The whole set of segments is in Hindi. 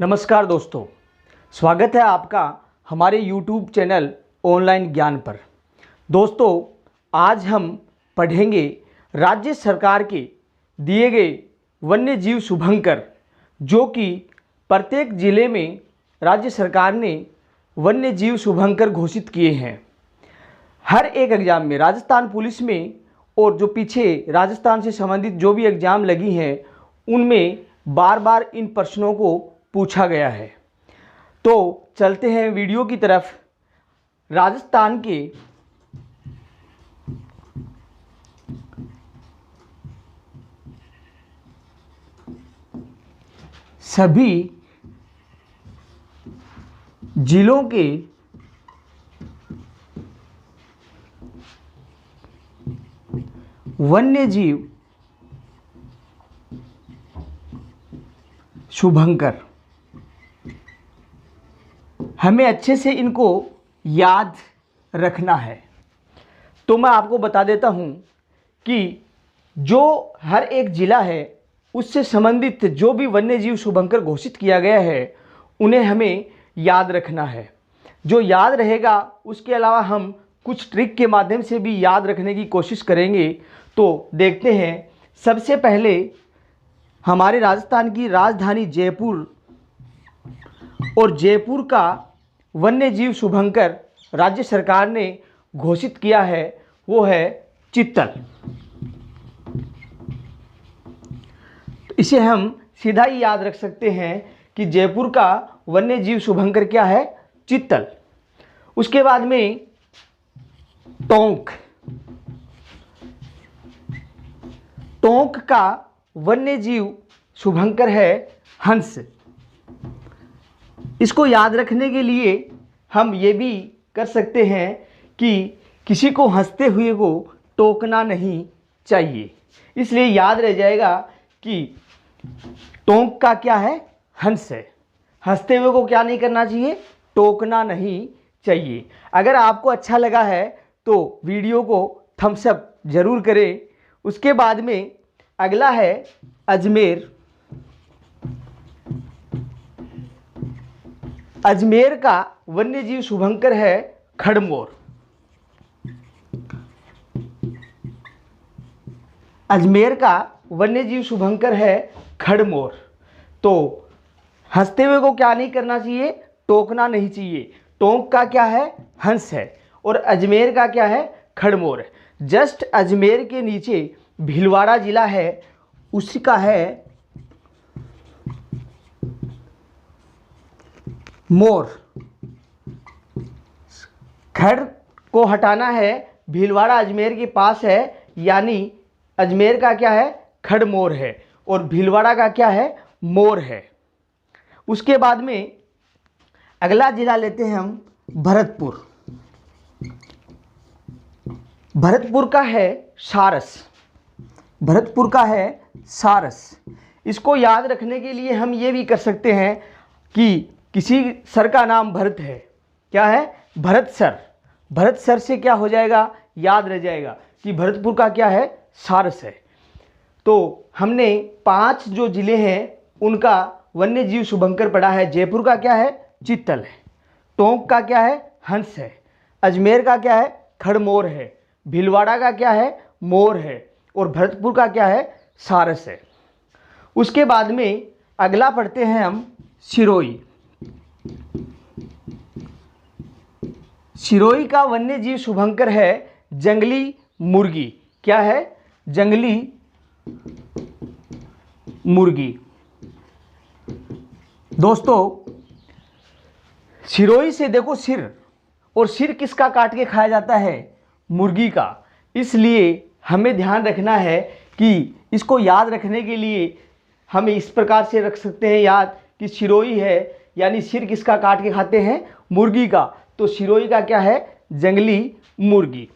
नमस्कार दोस्तों, स्वागत है आपका हमारे YouTube चैनल ऑनलाइन ज्ञान पर। दोस्तों, आज हम पढ़ेंगे राज्य सरकार के दिए गए वन्य जीव शुभंकर, जो कि प्रत्येक ज़िले में राज्य सरकार ने वन्य जीव शुभंकर घोषित किए हैं। हर एक एग्ज़ाम में, राजस्थान पुलिस में और जो पीछे राजस्थान से संबंधित जो भी एग्ज़ाम लगी हैं, उनमें बार बार इन प्रश्नों को पूछा गया है। तो चलते हैं वीडियो की तरफ। राजस्थान के सभी जिलों के वन्य जीव शुभंकर, हमें अच्छे से इनको याद रखना है। तो मैं आपको बता देता हूं कि जो हर एक ज़िला है उससे संबंधित जो भी वन्य जीव शुभंकर घोषित किया गया है, उन्हें हमें याद रखना है। जो याद रहेगा, उसके अलावा हम कुछ ट्रिक के माध्यम से भी याद रखने की कोशिश करेंगे। तो देखते हैं। सबसे पहले हमारे राजस्थान की राजधानी जयपुर और जयपुर का वन्य जीव शुभंकर राज्य सरकार ने घोषित किया है, वो है चित्तल। तो इसे हम सीधा ही याद रख सकते हैं कि जयपुर का वन्य जीव शुभंकर क्या है? चित्तल। उसके बाद में टोंक, टोंक का वन्य जीव शुभंकर है हंस। इसको याद रखने के लिए हम ये भी कर सकते हैं कि किसी को हंसते हुए को टोकना नहीं चाहिए। इसलिए याद रह जाएगा कि टोंक का क्या है? हंस है। हंसते हुए को क्या नहीं करना चाहिए? टोकना नहीं चाहिए। अगर आपको अच्छा लगा है तो वीडियो को थम्स अप जरूर करें। उसके बाद में अगला है अजमेर। अजमेर का वन्य जीव शुभंकर है खड़मोर। अजमेर का वन्य जीव शुभंकर है खड़मोर। तो हंसते हुए को क्या नहीं करना चाहिए? टोकना नहीं चाहिए। टोंक का क्या है? हंस है। और अजमेर का क्या है? खड़मोर है। जस्ट अजमेर के नीचे भीलवाड़ा जिला है, उसी का है मोर। खड़ को हटाना है, भीलवाड़ा अजमेर के पास है, यानी अजमेर का क्या है? खड़मोर है। और भीलवाड़ा का क्या है? मोर है। उसके बाद में अगला जिला लेते हैं हम भरतपुर। भरतपुर का है सारस। भरतपुर का है सारस। इसको याद रखने के लिए हम ये भी कर सकते हैं कि किसी सर का नाम भरत है। क्या है? भरत सर। भरत सर से क्या हो जाएगा? याद रह जाएगा कि भरतपुर का क्या है? सारस है। तो हमने 5 जो ज़िले हैं उनका वन्य जीव शुभंकर पढ़ा है। जयपुर का क्या है? चित्तल है। टोंक का क्या है? हंस है। अजमेर का क्या है? खड़मोर है। भीलवाड़ा का क्या है? मोर है। और भरतपुर का क्या है? सारस है। उसके बाद में अगला पढ़ते हैं हम सिरोही। सिरोही का वन्य जीव शुभंकर है जंगली मुर्गी। क्या है? जंगली मुर्गी। दोस्तों, सिरोही से देखो सिर, और सिर किसका काट के खाया जाता है? मुर्गी का। इसलिए हमें ध्यान रखना है कि इसको याद रखने के लिए हम इस प्रकार से रख सकते हैं याद कि सिरोही है, यानी सिर किसका काट के खाते हैं? मुर्गी का। तो सिरोही का क्या है? जंगली मुर्गी।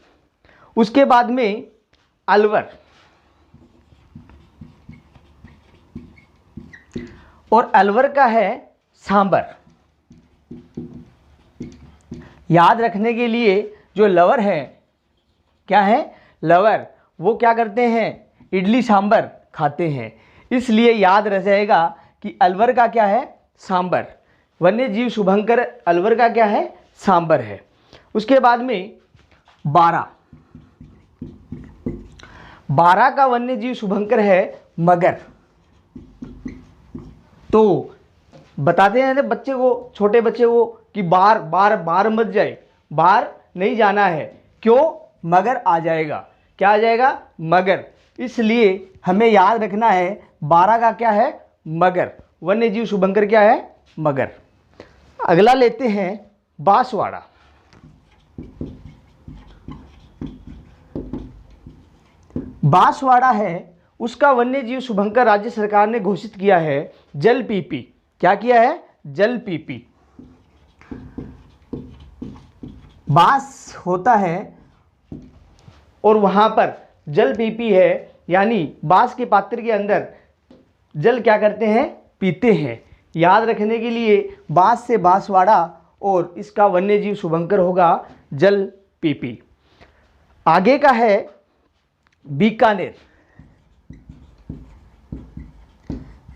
उसके बाद में अलवर, और अलवर का है सांबर। याद रखने के लिए जो लवर है, क्या है? लवर, वो क्या करते हैं? इडली सांबर खाते हैं। इसलिए याद रह जाएगा कि अलवर का क्या है? सांबर। वन्य जीव शुभंकर अलवर का क्या है? सांबर है। उसके बाद में बारा। बारा का वन्य जीव शुभंकर है मगर। तो बताते हैं ना बच्चे को, छोटे बच्चे को, कि बार बार बार मत जाए, बाहर नहीं जाना है। क्यों? मगर आ जाएगा। क्या आ जाएगा? मगर। इसलिए हमें याद रखना है बारा का क्या है? मगर। वन्य जीव शुभंकर क्या है? मगर। अगला लेते हैं बांसवाड़ा। बांसवाड़ा है, उसका वन्य जीव शुभंकर राज्य सरकार ने घोषित किया है जल पीपी। क्या किया है? जल पीपी। बांस होता है और वहां पर जल पीपी है, यानी बांस के पात्र के अंदर जल क्या करते हैं? पीते हैं। याद रखने के लिए बांस से बांसवाड़ा और इसका वन्य जीव शुभंकर होगा जल पीपी। आगे का है बीकानेर।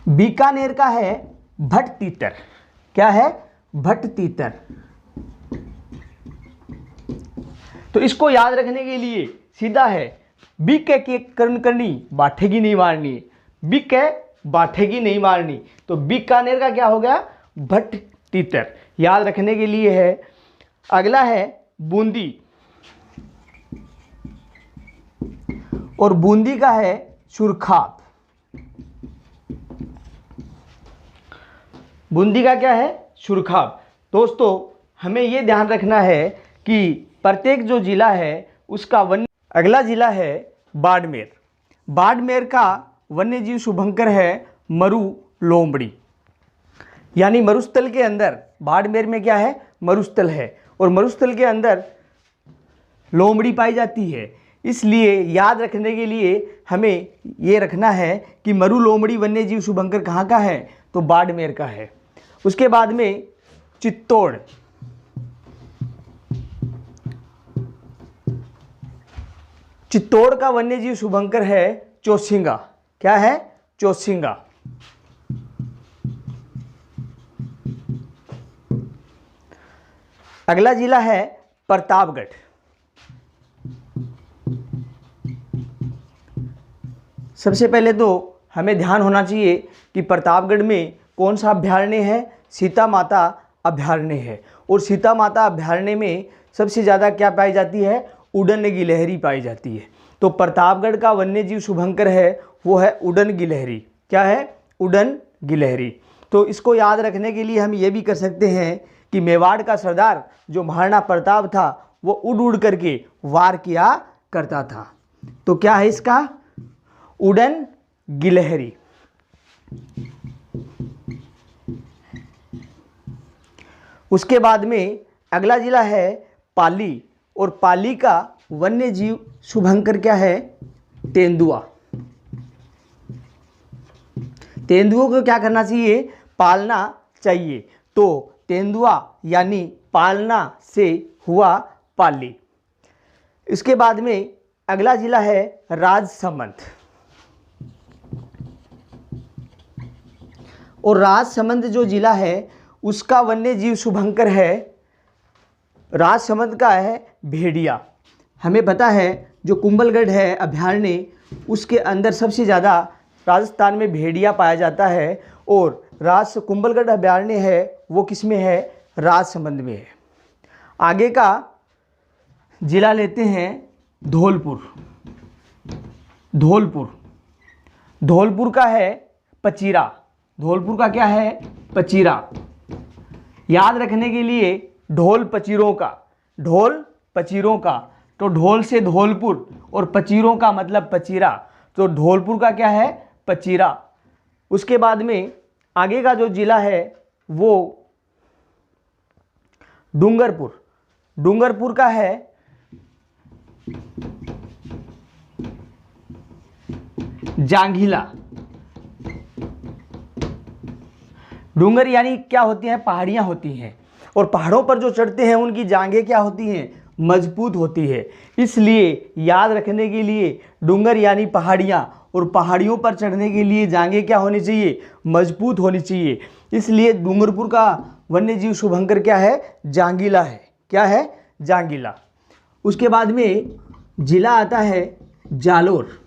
बीकानेर का है भट तीतर। क्या है? भट तीतर। तो इसको याद रखने के लिए सीधा है, बिक के कर्ण करनी, बाठेगी नहीं मारनी। बिक है, बाठेगी नहीं मारनी। तो बीकानेर का क्या हो गया? भट तीतर। याद रखने के लिए है। अगला है बूंदी, और बूंदी का है सुरखाब। बूंदी का क्या है? सुरखाब। दोस्तों हमें यह ध्यान रखना है कि प्रत्येक जो जिला है उसका वन्य। अगला जिला है बाड़मेर। बाड़मेर का वन्य जीव शुभंकर है मरु लोमड़ी। यानी मरुस्थल के अंदर बाड़मेर में क्या है? मरुस्थल है, और मरुस्थल के अंदर लोमड़ी पाई जाती है। इसलिए याद रखने के लिए हमें ये रखना है कि मरु लोमड़ी वन्य जीव शुभंकर कहाँ का है? तो बाड़मेर का है। उसके बाद में चित्तौड़। चित्तौड़ का वन्य जीव शुभंकर है चौसिंगा। क्या है? चौसिंगा। अगला जिला है प्रतापगढ़। सबसे पहले तो हमें ध्यान होना चाहिए कि प्रतापगढ़ में कौन सा अभयारण्य है? सीता माता अभयारण्य है। और सीता माता अभयारण्य में सबसे ज़्यादा क्या पाई जाती है? उड़न गिलहरी पाई जाती है। तो प्रतापगढ़ का वन्य जीव शुभंकर है वो है उड़न गिलहरी। क्या है? उड़न गिलहरी। तो इसको याद रखने के लिए हम ये भी कर सकते हैं कि मेवाड़ का सरदार जो महाराणा प्रताप था वो उड़ उड़ करके वार किया करता था। तो क्या है इसका? उड़न गिलहरी। उसके बाद में अगला जिला है पाली, और पाली का वन्य जीव शुभंकर क्या है? तेंदुआ। तेंदुओं को क्या करना चाहिए? पालना चाहिए। तो तेंदुआ यानी पालना से हुआ पाली। इसके बाद में अगला जिला है राजसमंद, और राजसमंद जो जिला है उसका वन्य जीव शुभंकर है, राजसमंद का है भेड़िया। हमें पता है जो कुंभलगढ़ है अभयारण्य, उसके अंदर सबसे ज़्यादा राजस्थान में भेड़िया पाया जाता है, और कुंभलगढ़ अभयारण्य है वो किस में है? राजसमंद में है। आगे का जिला लेते हैं धौलपुर। धौलपुर। धौलपुर का है पचीरा। धौलपुर का क्या है? पचीरा। याद रखने के लिए ढोल पचीरों का, ढोल पचीरों का, तो ढोल से धौलपुर और पचीरों का मतलब पचीरा। तो धौलपुर का क्या है? पचीरा। उसके बाद में आगे का जो जिला है वो डूंगरपुर। डूंगरपुर का है जांघिला। डूंगर यानी क्या होती हैं? पहाड़ियाँ होती हैं, और पहाड़ों पर जो चढ़ते हैं उनकी जांघें क्या होती हैं? मजबूत होती है। इसलिए याद रखने के लिए डूंगर यानी पहाड़ियाँ, और पहाड़ियों पर चढ़ने के लिए जांघें क्या होनी चाहिए? मजबूत होनी चाहिए। इसलिए डूंगरपुर का वन्य जीव शुभंकर क्या है? जांगीला है। क्या है? जांगीला। उसके बाद में जिला आता है जालोर।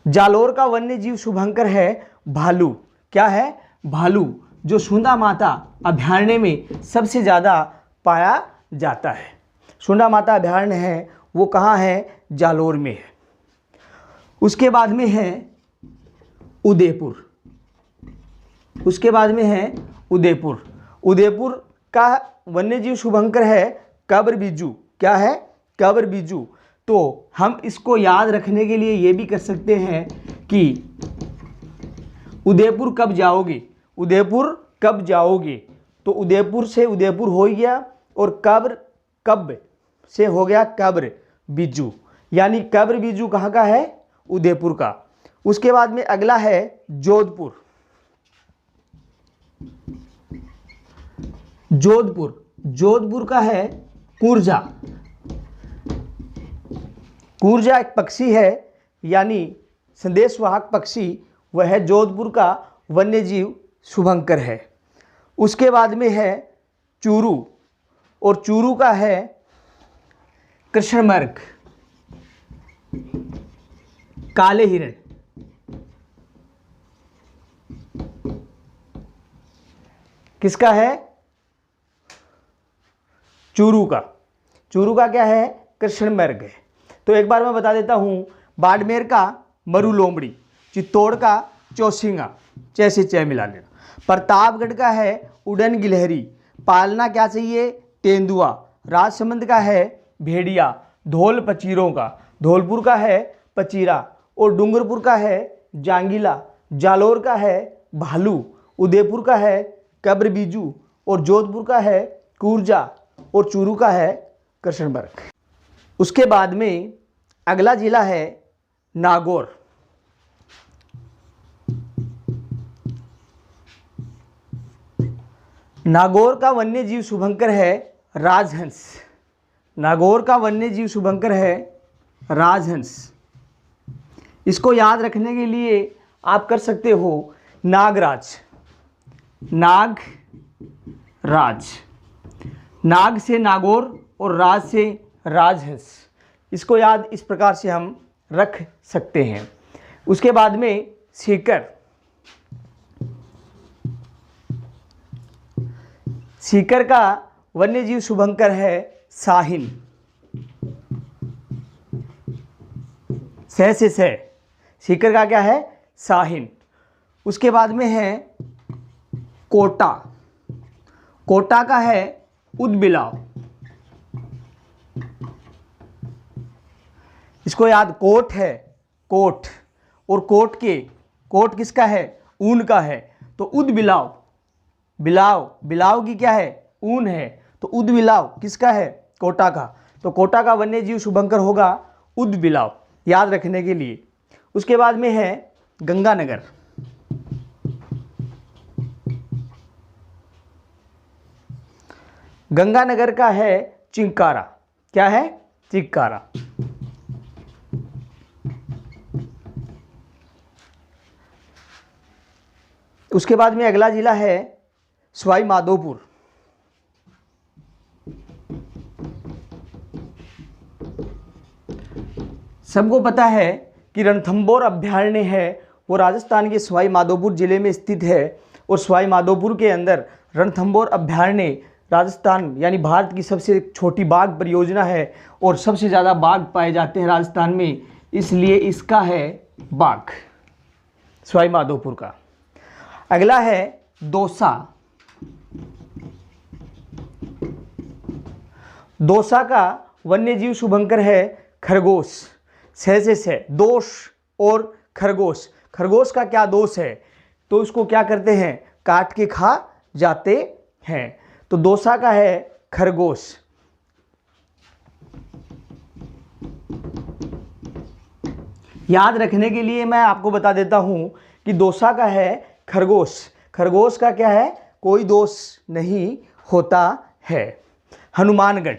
जालोर का वन्य जीव शुभंकर है भालू। क्या है? भालू, जो सुंदा माता अभयारण्य में सबसे ज़्यादा पाया जाता है। सुंदा माता अभयारण्य है वो कहाँ है? जालोर में है। उसके बाद में है उदयपुर। उसके बाद में है उदयपुर। उदयपुर का वन्यजीव शुभंकर है कब्र बिज्जू। क्या है? कब्र बिज्जू। तो हम इसको याद रखने के लिए ये भी कर सकते हैं कि उदयपुर कब जाओगे? उदयपुर कब जाओगे? तो उदयपुर से उदयपुर हो गया और कब्र कब से हो गया कब्र बिज्जू, यानी कब्र बिज्जू कहाँ का है? उदयपुर का। उसके बाद में अगला है जोधपुर। जोधपुर, जोधपुर का है कूर्जा। कूर्जा एक पक्षी है, यानी संदेशवाहक पक्षी, वह है जोधपुर का वन्यजीव शुभंकर है। उसके बाद में है चूरू, और चूरू का है कृष्णमृग, काले हिरण। किसका है? चूरू का। चूरू का क्या है? कृष्णमृग है। तो एक बार मैं बता देता हूं, बाड़मेर का मरु लोमड़ी, चित्तौड़ का चौसिंगा, च से च मिला लेना। प्रतापगढ़ का है उड़न गिलहरी। पालना क्या चाहिए? तेंदुआ। राजसमंद का है भेड़िया। धौल पचीरों का, धौलपुर का है पचीरा, और डूंगरपुर का है जांगीला। जालोर का है भालू। उदयपुर का है कब्र बीजू, और जोधपुर का है कूर्जा, और चूरू का है कृष्णमृग। उसके बाद में अगला जिला है नागौर। नागौर का वन्यजीव शुभंकर है राजहंस। नागौर का वन्यजीव शुभंकर है राजहंस। इसको याद रखने के लिए आप कर सकते हो नागराज। नागराज, नाग से नागौर और राज से राजहंस। इसको याद इस प्रकार से हम रख सकते हैं। उसके बाद में सीकर। सीकर का वन्यजीव शुभंकर है साहिन। सह से सह, सीकर का क्या है? साहिन। उसके बाद में है कोटा। कोटा का है उदबिलाव। इसको याद, कोट है, कोट, और कोट किसका है? ऊन का है। तो उदबिलाव, बिलाव, बिलाव की क्या है? ऊन है। तो उदबिलाव किसका है? कोटा का। तो कोटा का वन्यजीव शुभंकर होगा उदबिलाव, याद रखने के लिए। उसके बाद में है गंगानगर। गंगानगर का है चिंकारा। क्या है? चिंकारा। उसके बाद में अगला जिला है सवाई माधोपुर। सबको पता है कि रणथंभौर अभयारण्य है वो राजस्थान के सवाई माधोपुर जिले में स्थित है, और सवाई माधोपुर के अंदर रणथंभौर अभयारण्य राजस्थान यानी भारत की सबसे छोटी बाघ परियोजना है, और सबसे ज़्यादा बाघ पाए जाते हैं राजस्थान में, इसलिए इसका है बाघ सवाई माधोपुर का। अगला है दौसा। दौसा का वन्यजीव शुभंकर है खरगोश। सह से सह, दोष और खरगोश। खरगोश का क्या दोष है? तो इसको क्या करते हैं? काट के खा जाते हैं। तो दौसा का है खरगोश। याद रखने के लिए मैं आपको बता देता हूं कि दौसा का है खरगोश। खरगोश का क्या है? कोई दोष नहीं होता है। हनुमानगढ़।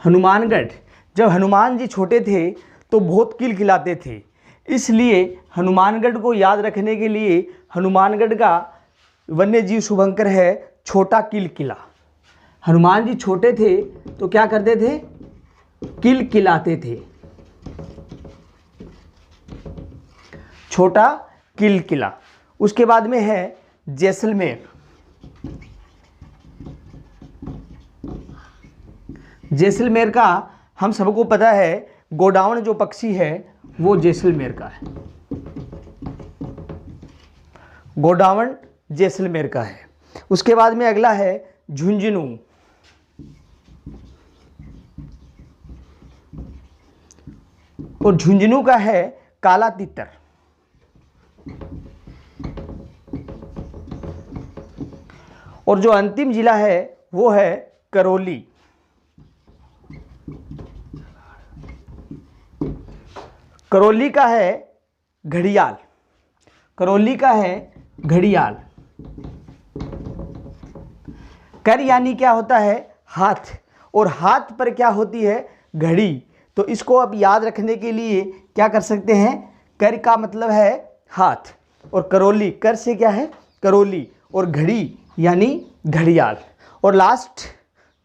हनुमानगढ़, जब हनुमान जी छोटे थे तो बहुत किलकिलाते थे, इसलिए हनुमानगढ़ को याद रखने के लिए हनुमानगढ़ का वन्य जीव शुभंकर है छोटा किलकिला। हनुमान जी छोटे थे तो क्या करते थे? किलकिलाते थे। छोटा किलकिला। उसके बाद में है जैसलमेर। जैसलमेर का हम सबको पता है, गोडाउन जो पक्षी है वो जैसलमेर का है। गोडाउन जैसलमेर का है। उसके बाद में अगला है झुंझुनू। और झुंझुनू का है काला तितर। और जो अंतिम जिला है वो है करौली। करौली का है घड़ियाल। करौली का है घड़ियाल। कर यानी क्या होता है? हाथ। और हाथ पर क्या होती है? घड़ी। तो इसको अब याद रखने के लिए क्या कर सकते हैं? कर का मतलब है हाथ, और करौली कर से क्या है? करौली। और घड़ी यानी घड़ियाल। और लास्ट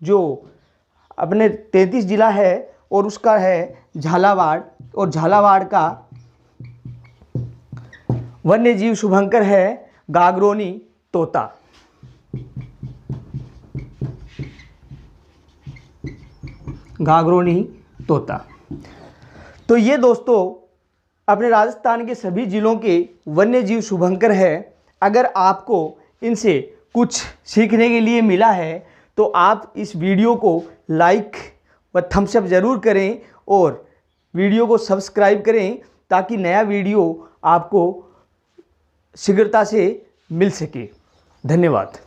जो अपने 33 जिला है और उसका है झालावाड़। और झालावाड़ का वन्य जीव शुभंकर है गागरोनी तोता। गागरोनी तोता। तो ये दोस्तों अपने राजस्थान के सभी जिलों के वन्य जीव शुभंकर है। अगर आपको इनसे कुछ सीखने के लिए मिला है तो आप इस वीडियो को लाइक व थम्स अप ज़रूर करें और वीडियो को सब्सक्राइब करें ताकि नया वीडियो आपको शीघ्रता से मिल सके। धन्यवाद।